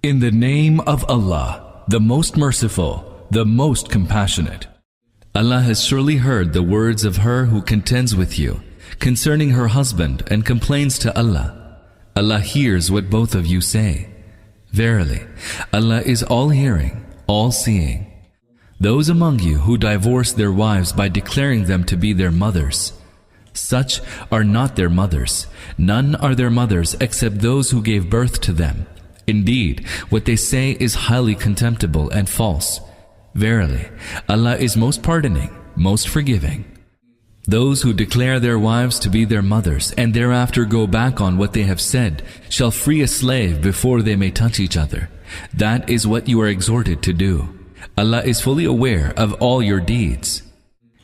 In the name of Allah, the most merciful, the most compassionate. Allah has surely heard the words of her who contends with you concerning her husband and complains to Allah. Allah hears what both of you say. Verily, Allah is all-hearing, all-seeing. Those among you who divorce their wives by declaring them to be their mothers, such are not their mothers. None are their mothers except those who gave birth to them. Indeed, what they say is highly contemptible and false. Verily, Allah is most pardoning, most forgiving. Those who declare their wives to be their mothers and thereafter go back on what they have said shall free a slave before they may touch each other. That is what you are exhorted to do. Allah is fully aware of all your deeds.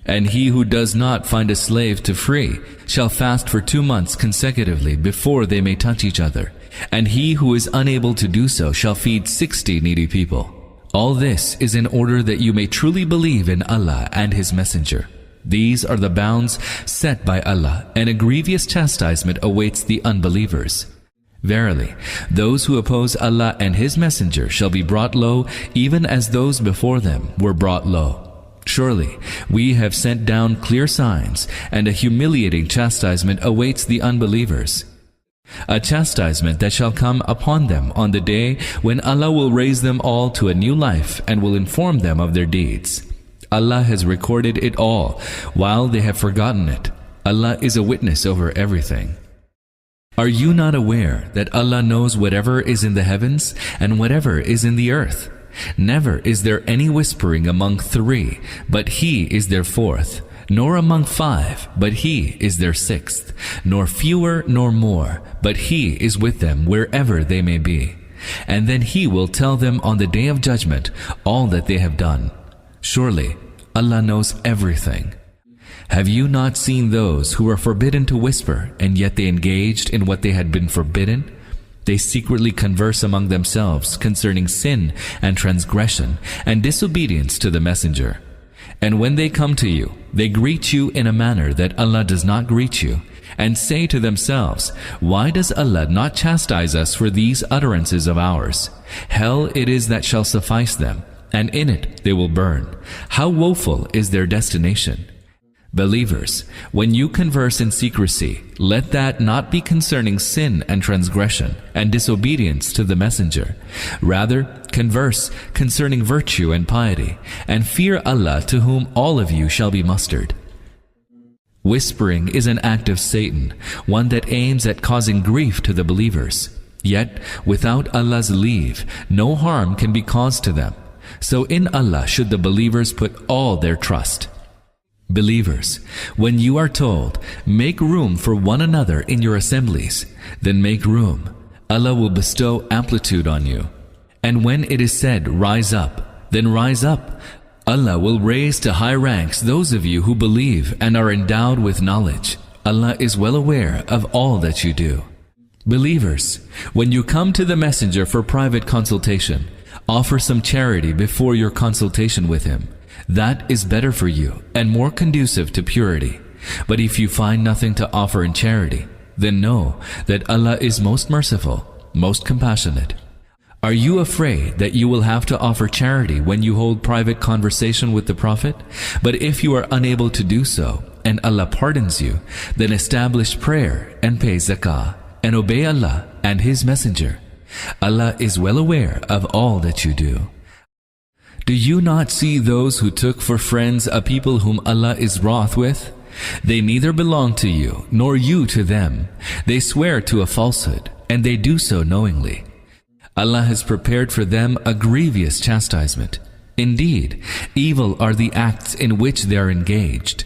And he who does not find a slave to free shall fast for 2 months consecutively before they may touch each other. And he who is unable to do so shall feed 60 needy people. All this is in order that you may truly believe in Allah and His Messenger. These are the bounds set by Allah, and a grievous chastisement awaits the unbelievers. Verily, those who oppose Allah and His Messenger shall be brought low, even as those before them were brought low. Surely, we have sent down clear signs, and a humiliating chastisement awaits the unbelievers. A chastisement that shall come upon them on the day when Allah will raise them all to a new life and will inform them of their deeds. Allah has recorded it all, while they have forgotten it. Allah is a witness over everything. Are you not aware that Allah knows whatever is in the heavens and whatever is in the earth? Never is there any whispering among 3, but He is their 4th, nor among 5, but He is their 6th, nor fewer nor more, but He is with them wherever they may be. And then He will tell them on the day of judgment all that they have done. Surely, Allah knows everything. Have you not seen those who were forbidden to whisper, and yet they engaged in what they had been forbidden? They secretly converse among themselves concerning sin and transgression and disobedience to the Messenger. And when they come to you, they greet you in a manner that Allah does not greet you, and say to themselves, why does Allah not chastise us for these utterances of ours? Hell it is that shall suffice them, and in it they will burn. How woeful is their destination! Believers, when you converse in secrecy, let that not be concerning sin and transgression and disobedience to the Messenger. Rather, converse concerning virtue and piety, and fear Allah, to whom all of you shall be mustered. Whispering is an act of Satan, one that aims at causing grief to the believers. Yet, without Allah's leave, no harm can be caused to them. So in Allah should the believers put all their trust. Believers, when you are told, make room for one another in your assemblies, then make room. Allah will bestow amplitude on you. And when it is said, rise up, then rise up. Allah will raise to high ranks those of you who believe and are endowed with knowledge. Allah is well aware of all that you do. Believers, when you come to the Messenger for private consultation, offer some charity before your consultation with him. That is better for you and more conducive to purity. But if you find nothing to offer in charity, then know that Allah is most merciful, most compassionate. Are you afraid that you will have to offer charity when you hold private conversation with the Prophet? But if you are unable to do so, and Allah pardons you, then establish prayer and pay zakah, and obey Allah and His Messenger. Allah is well aware of all that you do. Do you not see those who took for friends a people whom Allah is wroth with? They neither belong to you, nor you to them. They swear to a falsehood, and they do so knowingly. Allah has prepared for them a grievous chastisement. Indeed, evil are the acts in which they are engaged.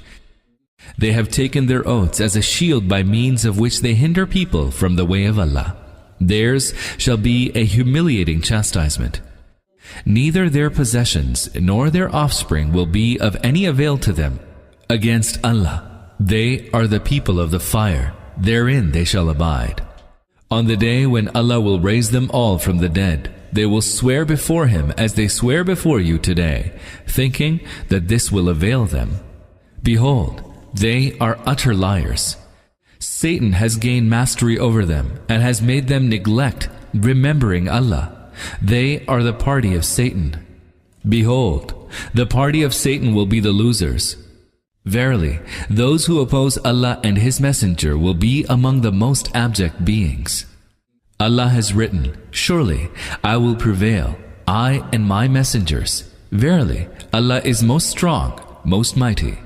They have taken their oaths as a shield by means of which they hinder people from the way of Allah. Theirs shall be a humiliating chastisement. Neither their possessions nor their offspring will be of any avail to them against Allah. They are the people of the fire, therein they shall abide. On the day when Allah will raise them all from the dead, they will swear before Him as they swear before you today, thinking that this will avail them. Behold, they are utter liars. Satan has gained mastery over them and has made them neglect remembering Allah. They are the party of Satan. Behold, the party of Satan will be the losers. Verily, those who oppose Allah and His Messenger will be among the most abject beings. Allah has written, surely I will prevail, I and my messengers. Verily, Allah is most strong, most mighty.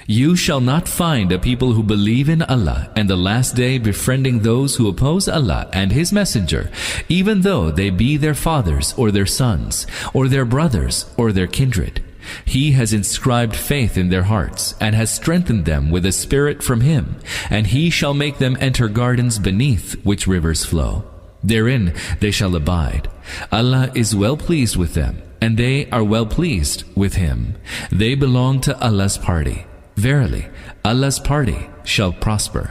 You shall not find a people who believe in Allah and the last day befriending those who oppose Allah and His Messenger, even though they be their fathers or their sons, or their brothers or their kindred. He has inscribed faith in their hearts and has strengthened them with a spirit from Him, and He shall make them enter gardens beneath which rivers flow. Therein they shall abide. Allah is well pleased with them, and they are well pleased with Him. They belong to Allah's party. Verily, Allah's party shall prosper.